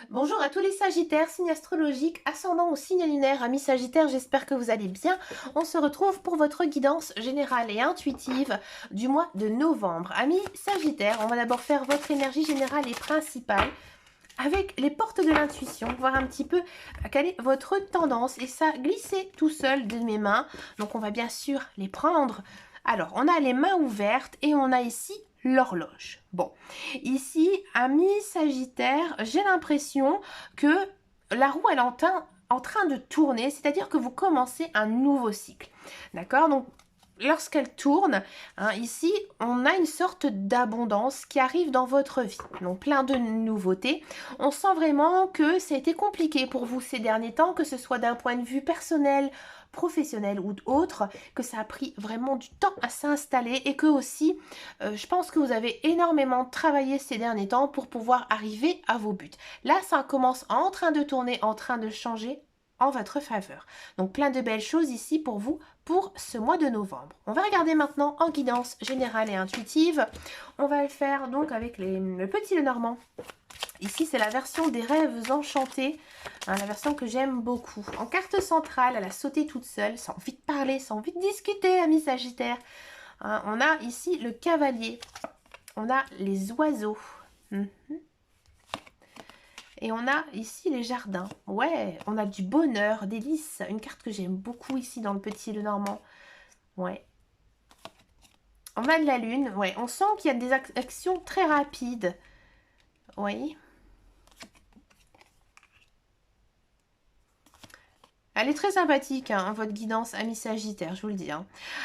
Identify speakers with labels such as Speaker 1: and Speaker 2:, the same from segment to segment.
Speaker 1: Bonjour à tous les Sagittaires, signe astrologique, ascendant ou signe lunaire, amis Sagittaires, j'espère que vous allez bien. On se retrouve pour votre guidance générale et intuitive du mois de novembre. Amis Sagittaires, on va d'abord faire votre énergie générale et principale avec les portes de l'intuition, voir un petit peu quelle est votre tendance et ça glisser tout seul de mes mains. Donc on va bien sûr les prendre. Alors, on a les mains ouvertes et on a ici l'horloge. Bon, ici, amis Sagittaire, j'ai l'impression que la roue elle est en train de tourner, c'est-à-dire que vous commencez un nouveau cycle. D'accord? Donc, lorsqu'elle tourne, hein, ici, on a une sorte d'abondance qui arrive dans votre vie. Donc, plein de nouveautés. On sent vraiment que ça a été compliqué pour vous ces derniers temps, que ce soit d'un point de vue personnel, professionnel ou autre, que ça a pris vraiment du temps à s'installer et que aussi, je pense que vous avez énormément travaillé ces derniers temps pour pouvoir arriver à vos buts. Là, ça commence en train de tourner, en train de changer en votre faveur. Donc plein de belles choses ici pour vous pour ce mois de novembre. On va regarder maintenant en guidance générale et intuitive. On va le faire donc avec le petit Lenormand. Ici, c'est la version des rêves enchantés, hein, la version que j'aime beaucoup. En carte centrale, elle a sauté toute seule, sans envie de parler, sans envie de discuter, amis Sagittaire. Hein, on a ici le cavalier, on a les oiseaux. Et on a ici les jardins. Ouais, on a du bonheur, des lys. Une carte que j'aime beaucoup ici dans le petit Lenormand. Ouais. On a de la lune. Ouais, on sent qu'il y a des actions très rapides. Oui. Elle est très sympathique, hein, votre guidance, ami Sagittaire, je vous le dis. Hein.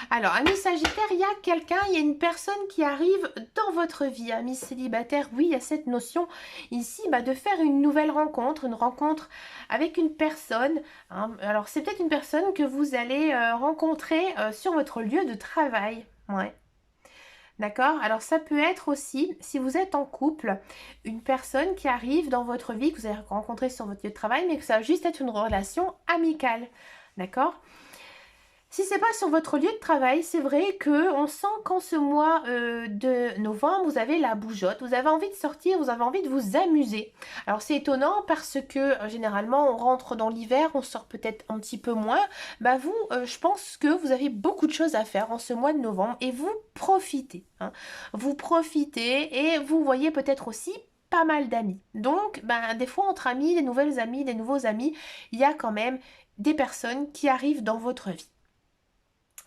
Speaker 1: Alors, ami Sagittaire, il y a quelqu'un, il y a une personne qui arrive dans votre vie, ami célibataire. Oui, il y a cette notion ici de faire une nouvelle rencontre, une rencontre avec une personne. Hein. Alors, c'est peut-être une personne que vous allez rencontrer sur votre lieu de travail. Ouais. D'accord? Alors ça peut être aussi, si vous êtes en couple, une personne qui arrive dans votre vie, que vous avez rencontrée sur votre lieu de travail, mais que ça va juste être une relation amicale. D'accord? Si c'est pas sur votre lieu de travail, c'est vrai que on sent qu'en ce mois de novembre, vous avez la bougeotte, vous avez envie de sortir, vous avez envie de vous amuser. Alors c'est étonnant parce que généralement on rentre dans l'hiver, on sort peut-être un petit peu moins. Bah vous, je pense que vous avez beaucoup de choses à faire en ce mois de novembre et vous profitez. Hein. Vous profitez et vous voyez peut-être aussi pas mal d'amis. Donc, des fois entre amis, des nouvelles amies, des nouveaux amis, il y a quand même des personnes qui arrivent dans votre vie.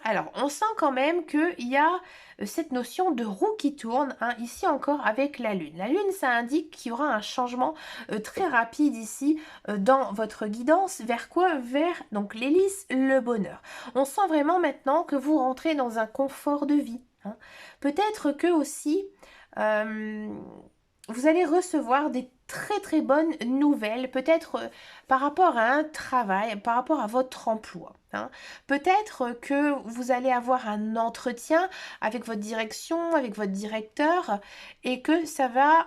Speaker 1: Alors, on sent quand même qu'il y a cette notion de roue qui tourne, hein, ici encore avec la Lune. La Lune, ça indique qu'il y aura un changement très rapide ici dans votre guidance. Vers quoi? Vers donc l'hélice, le bonheur. On sent vraiment maintenant que vous rentrez dans un confort de vie. Hein. Peut-être que aussi, vous allez recevoir des très très bonnes nouvelles, peut-être par rapport à un travail, par rapport à votre emploi. Hein. Peut-être que vous allez avoir un entretien avec votre direction, avec votre directeur, et que ça va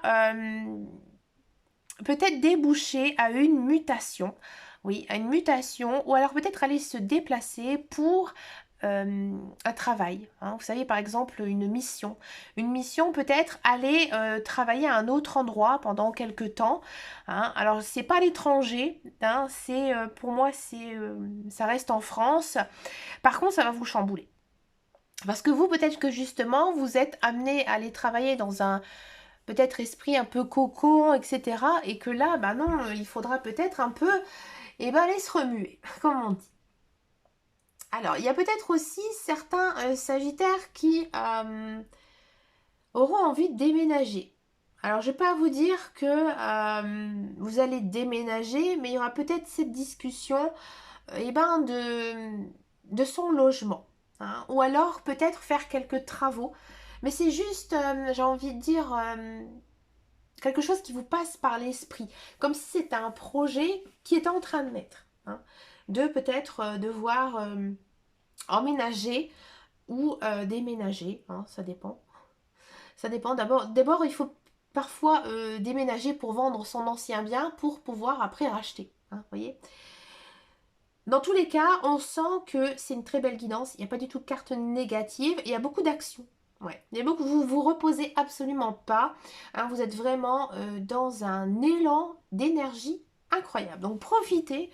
Speaker 1: peut-être déboucher à une mutation. Oui, à une mutation, ou alors peut-être aller se déplacer pour un travail. Hein. Vous savez, par exemple, une mission. Une mission peut-être aller travailler à un autre endroit pendant quelques temps. Hein. Alors, c'est pas l'étranger. Hein. C'est pour moi, ça reste en France. Par contre, ça va vous chambouler. Parce que vous, peut-être que justement, vous êtes amené à aller travailler dans un peut-être esprit un peu cocon, etc. Et que là, non, il faudra peut-être un peu aller se remuer, comme on dit. Alors, il y a peut-être aussi certains Sagittaires qui auront envie de déménager. Alors, je ne vais pas vous dire que vous allez déménager, mais il y aura peut-être cette discussion de son logement. Hein, ou alors peut-être faire quelques travaux. Mais c'est juste, j'ai envie de dire, quelque chose qui vous passe par l'esprit. Comme si c'était un projet qui est en train de naître. Hein, de peut-être devoir emménager ou déménager, hein, ça dépend. Ça dépend. D'abord, il faut parfois déménager pour vendre son ancien bien pour pouvoir après racheter. Hein, voyez. Dans tous les cas, on sent que c'est une très belle guidance. Il n'y a pas du tout de carte négative. Il y a beaucoup d'actions. Ouais. Il y a beaucoup, vous vous reposez absolument pas. Hein, vous êtes vraiment dans un élan d'énergie incroyable. Donc profitez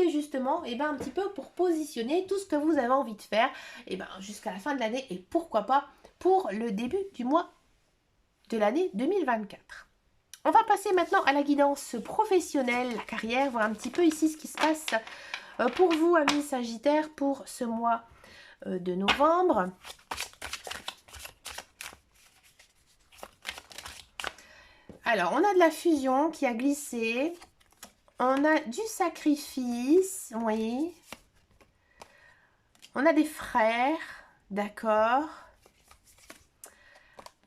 Speaker 1: justement et ben, un petit peu pour positionner tout ce que vous avez envie de faire et ben, jusqu'à la fin de l'année et pourquoi pas pour le début du mois de l'année 2024. On va passer maintenant à la guidance professionnelle, la carrière, voir un petit peu ici ce qui se passe pour vous, amis Sagittaires, pour ce mois de novembre. Alors, on a de la fusion qui a glissé. On a du sacrifice, oui. On a des frères, d'accord.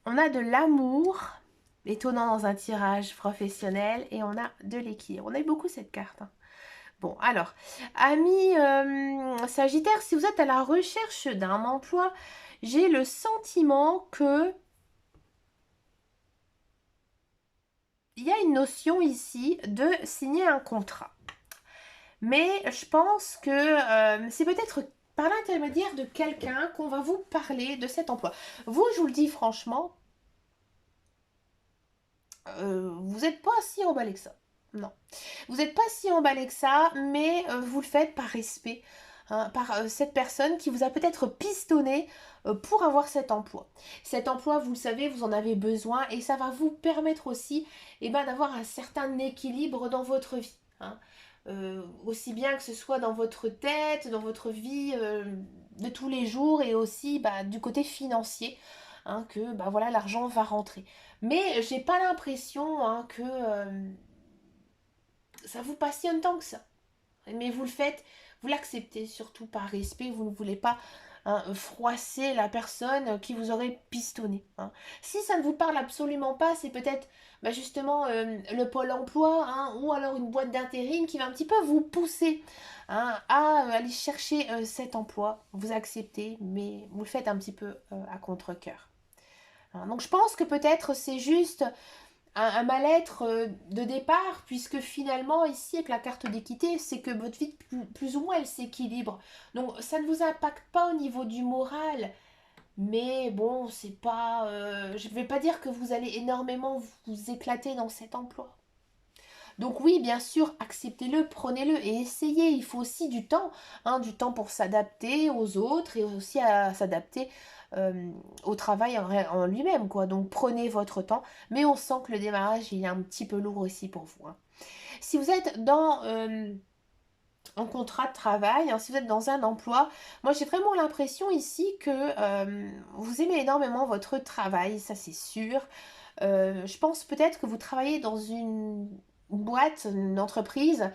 Speaker 1: On a de l'amour, étonnant dans un tirage professionnel. Et on a de l'équilibre. On a eu beaucoup cette carte. Hein. Bon, alors, amis Sagittaire, si vous êtes à la recherche d'un emploi, j'ai le sentiment que il y a une notion ici de signer un contrat. Mais je pense que c'est peut-être par l'intermédiaire de quelqu'un qu'on va vous parler de cet emploi. Vous, je vous le dis franchement, vous n'êtes pas si emballé que ça. Non. Vous n'êtes pas si emballé que ça, mais vous le faites par respect. Hein, par cette personne qui vous a peut-être pistonné pour avoir cet emploi. Cet emploi, vous le savez, vous en avez besoin et ça va vous permettre aussi d'avoir un certain équilibre dans votre vie. Hein. Aussi bien que ce soit dans votre tête, dans votre vie de tous les jours et aussi du côté financier, hein, que voilà, l'argent va rentrer. Mais j'ai pas l'impression hein, que ça vous passionne tant que ça. Mais vous le faites, vous l'acceptez surtout par respect, vous ne voulez pas hein, froisser la personne qui vous aurait pistonné. Hein. Si ça ne vous parle absolument pas, c'est peut-être justement le pôle emploi hein, ou alors une boîte d'intérim qui va un petit peu vous pousser hein, à aller chercher cet emploi. Vous acceptez, mais vous le faites un petit peu à contre-cœur. Hein, donc je pense que peut-être c'est juste un mal-être de départ, puisque finalement, ici, avec la carte d'équité, c'est que votre vie, plus ou moins, elle s'équilibre. Donc, ça ne vous impacte pas au niveau du moral. Mais bon, c'est pas... je ne vais pas dire que vous allez énormément vous éclater dans cet emploi. Donc oui, bien sûr, acceptez-le, prenez-le et essayez. Il faut aussi hein, du temps pour s'adapter aux autres et aussi à s'adapter au travail en lui-même, quoi. Donc prenez votre temps, mais on sent que le démarrage il est un petit peu lourd aussi pour vous. Hein. Si vous êtes dans un contrat de travail, hein, si vous êtes dans un emploi, moi j'ai vraiment l'impression ici que vous aimez énormément votre travail, ça c'est sûr. Je pense peut-être que vous travaillez dans une boîte, une entreprise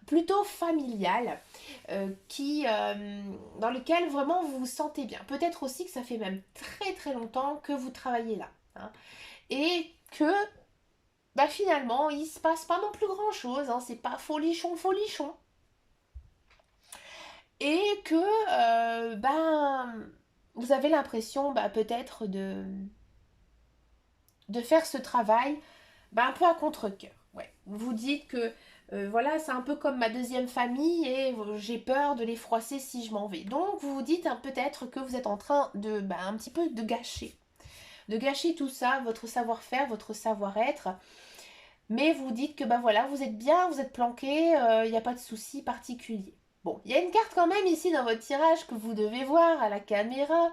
Speaker 1: plutôt familiale, dans lequel vraiment vous vous sentez bien. Peut-être aussi que ça fait même très très longtemps que vous travaillez là. Hein, et que finalement, il se passe pas non plus grand-chose. Hein, c'est pas folichon, folichon. Et que vous avez l'impression peut-être de faire ce travail un peu à contre-cœur. Ouais. Vous dites que voilà, c'est un peu comme ma deuxième famille et j'ai peur de les froisser si je m'en vais. Donc vous vous dites hein, peut-être que vous êtes en train de un petit peu de gâcher. De gâcher tout ça, votre savoir-faire, votre savoir-être. Mais vous dites que voilà, vous êtes bien, vous êtes planqué, il n'y a pas de souci particulier. Bon, il y a une carte quand même ici dans votre tirage que vous devez voir à la caméra.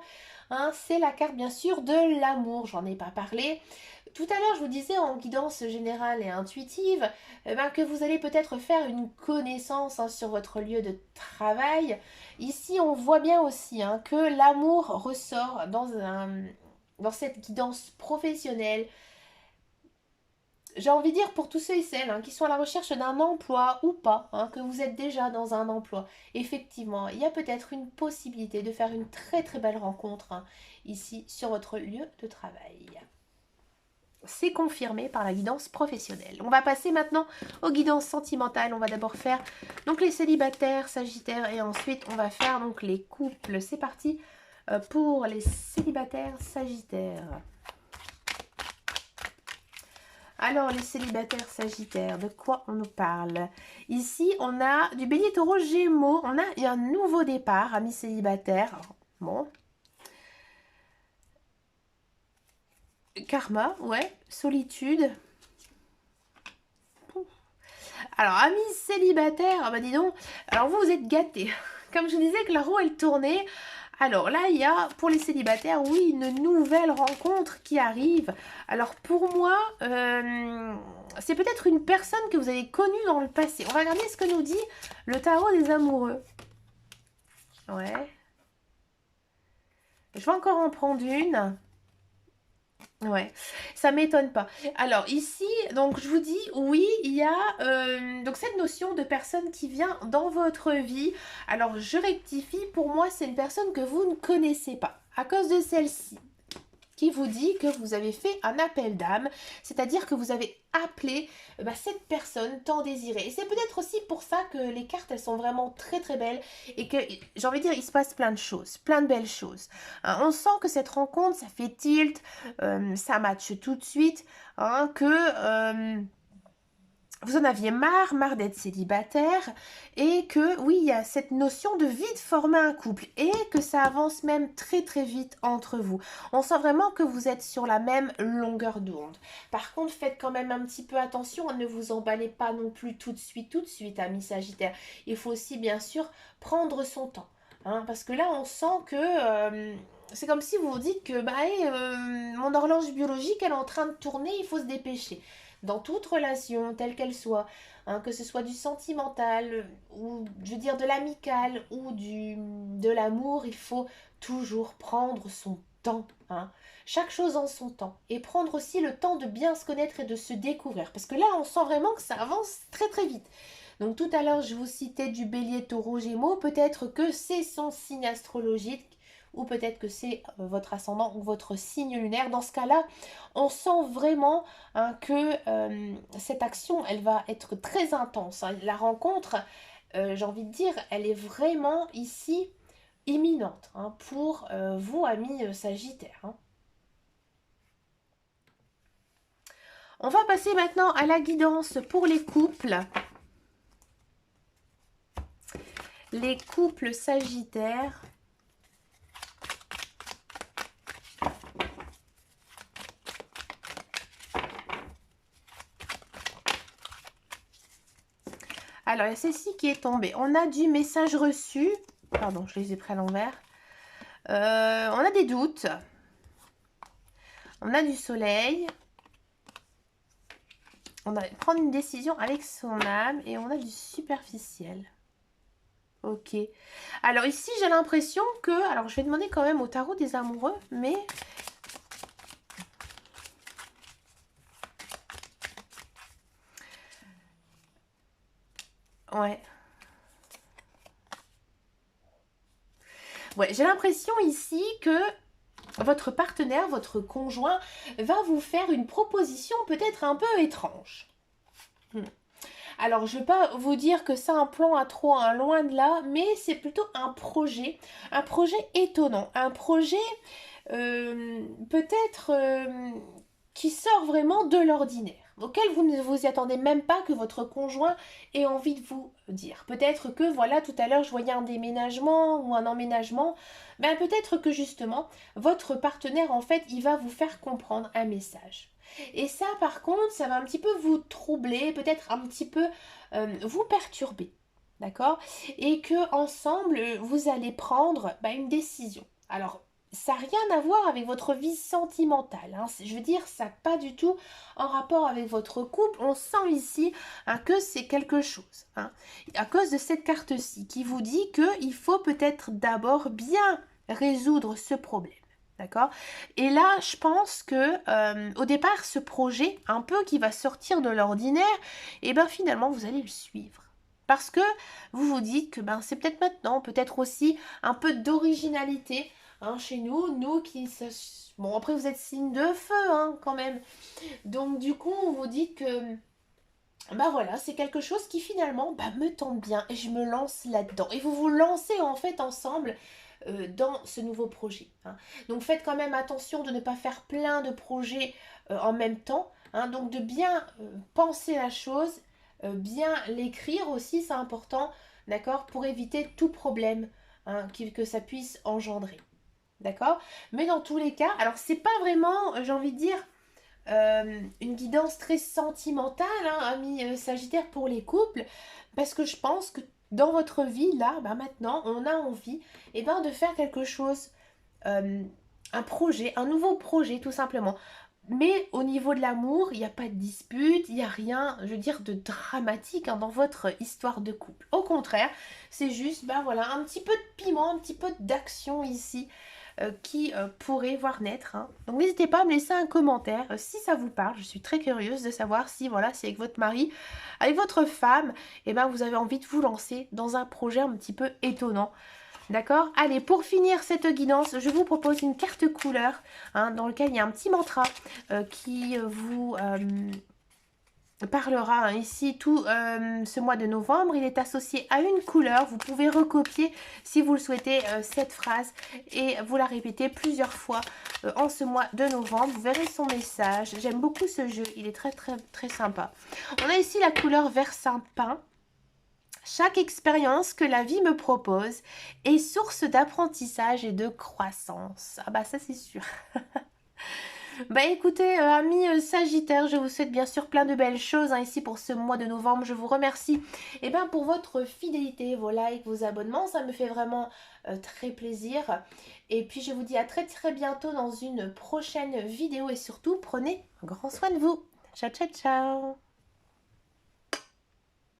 Speaker 1: Hein, c'est la carte bien sûr de l'amour, j'en ai pas parlé. Tout à l'heure, je vous disais en guidance générale et intuitive que vous allez peut-être faire une connaissance hein, sur votre lieu de travail. Ici, on voit bien aussi hein, que l'amour ressort dans cette guidance professionnelle. J'ai envie de dire pour tous ceux et celles hein, qui sont à la recherche d'un emploi ou pas, hein, que vous êtes déjà dans un emploi, effectivement, il y a peut-être une possibilité de faire une très très belle rencontre hein, ici sur votre lieu de travail. C'est confirmé par la guidance professionnelle. On va passer maintenant aux guidances sentimentales. On va d'abord faire donc les célibataires, sagittaires et ensuite on va faire donc les couples. C'est parti pour les célibataires, sagittaires. Alors les célibataires, sagittaires, de quoi on nous parle? Ici on a du bélier, taureau, gémeaux. Il y a un nouveau départ, amis célibataires. Bon. Karma, ouais. Solitude. Alors, amis célibataires, ah bah dis donc, alors vous, vous êtes gâtés. Comme je disais que la roue, elle tournait. Alors là, il y a, pour les célibataires, oui, une nouvelle rencontre qui arrive. Alors pour moi, c'est peut-être une personne que vous avez connue dans le passé. On va regarder ce que nous dit le tarot des amoureux. Ouais. Je vais encore en prendre une. Ouais, ça m'étonne pas. Alors ici, donc je vous dis, oui, il y a donc cette notion de personne qui vient dans votre vie. Alors je rectifie, pour moi c'est une personne que vous ne connaissez pas. À cause de celle-ci, qui vous dit que vous avez fait un appel d'âme, c'est-à-dire que vous avez appelé cette personne tant désirée. Et c'est peut-être aussi pour ça que les cartes, elles sont vraiment très très belles et que, j'ai envie de dire, il se passe plein de choses, plein de belles choses. Hein, on sent que cette rencontre, ça fait tilt, ça match tout de suite, hein, que... vous en aviez marre d'être célibataire et que oui, il y a cette notion de vite former un couple et que ça avance même très très vite entre vous. On sent vraiment que vous êtes sur la même longueur d'onde. Par contre, faites quand même un petit peu attention, ne vous emballez pas non plus tout de suite, amis Sagittaire. Il faut aussi bien sûr prendre son temps. Hein, parce que là, on sent que c'est comme si vous vous dites que mon horloge biologique, elle est en train de tourner, il faut se dépêcher dans toute relation, telle qu'elle soit, hein, que ce soit du sentimental, ou je veux dire de l'amical, ou de l'amour, il faut toujours prendre son temps. Hein. Chaque chose en son temps. Et prendre aussi le temps de bien se connaître et de se découvrir. Parce que là, on sent vraiment que ça avance très très vite. Donc tout à l'heure, je vous citais du bélier taureau gémeaux. Peut-être que c'est son signe astrologique ou peut-être que c'est votre ascendant ou votre signe lunaire. Dans ce cas-là, on sent vraiment hein, que cette action, elle va être très intense. Hein. La rencontre, j'ai envie de dire, elle est vraiment ici imminente hein, pour vous, amis Sagittaires. Hein. On va passer maintenant à la guidance pour les couples. Les couples Sagittaires. Alors, il y a celle-ci qui est tombée. On a du message reçu. Pardon, je les ai pris à l'envers. On a des doutes. On a du soleil. On a prendre une décision avec son âme. Et on a du superficiel. Ok. Alors ici, j'ai l'impression que... Alors, je vais demander quand même au tarot des amoureux. Mais... Ouais. Ouais, j'ai l'impression ici que votre partenaire, votre conjoint, va vous faire une proposition peut-être un peu étrange. Alors, je ne vais pas vous dire que c'est un plan à trois, hein, loin de là, mais c'est plutôt un projet étonnant, un projet peut-être qui sort vraiment de l'ordinaire, auquel vous ne vous y attendez même pas que votre conjoint ait envie de vous dire. Peut-être que, voilà, tout à l'heure, je voyais un déménagement ou un emménagement, ben peut-être que justement, votre partenaire, en fait, il va vous faire comprendre un message. Et ça, par contre, ça va un petit peu vous troubler, peut-être un petit peu vous perturber. D'accord? Et que ensemble, vous allez prendre une décision. Alors, ça n'a rien à voir avec votre vie sentimentale. Hein. Je veux dire, ça n'a pas du tout en rapport avec votre couple. On sent ici hein, que c'est quelque chose. Hein. À cause de cette carte-ci qui vous dit qu'il faut peut-être d'abord bien résoudre ce problème. D'accord? Et là, je pense que au départ, ce projet, un peu qui va sortir de l'ordinaire, et ben finalement, vous allez le suivre. Parce que vous vous dites que c'est peut-être maintenant, peut-être aussi un peu d'originalité hein, chez nous qui... Bon, après, vous êtes signe de feu hein, quand même. Donc, du coup, vous dites que... voilà, c'est quelque chose qui finalement me tente bien et je me lance là-dedans. Et vous vous lancez en fait ensemble dans ce nouveau projet. Hein. Donc faites quand même attention de ne pas faire plein de projets en même temps. Hein. Donc de bien penser la chose, bien l'écrire aussi, c'est important, d'accord, pour éviter tout problème hein, que ça puisse engendrer. d'accord? Mais dans tous les cas, alors c'est pas vraiment, j'ai envie de dire, une guidance très sentimentale, hein, amis Sagittaire, pour les couples, parce que je pense que dans votre vie, là, bah, maintenant, on a envie de faire quelque chose, euh, un projet, un nouveau projet, tout simplement. Mais au niveau de l'amour, il n'y a pas de dispute, il n'y a rien, je veux dire, de dramatique hein, dans votre histoire de couple. Au contraire, c'est juste, bah voilà, un petit peu de piment, un petit peu d'action ici qui pourrait voir naître, hein. Donc n'hésitez pas à me laisser un commentaire si ça vous parle. Je suis très curieuse de savoir si, voilà, si avec votre mari, avec votre femme, eh ben, vous avez envie de vous lancer dans un projet un petit peu étonnant. D'accord? Allez, pour finir cette guidance, je vous propose une carte couleur hein, dans lequel il y a un petit mantra qui vous parlera hein, ici tout ce mois de novembre. Il est associé à une couleur. Vous pouvez recopier si vous le souhaitez cette phrase et vous la répétez plusieurs fois en ce mois de novembre. Vous verrez son message. J'aime beaucoup ce jeu. Il est très très très sympa. On a ici la couleur vert sapin. Chaque expérience que la vie me propose est source d'apprentissage et de croissance. Ah bah ça c'est sûr. Bah écoutez, amis Sagittaire, je vous souhaite bien sûr plein de belles choses hein, ici pour ce mois de novembre. Je vous remercie pour votre fidélité, vos likes, vos abonnements. Ça me fait vraiment très plaisir. Et puis je vous dis à très très bientôt dans une prochaine vidéo. Et surtout, prenez un grand soin de vous. Ciao, ciao, ciao.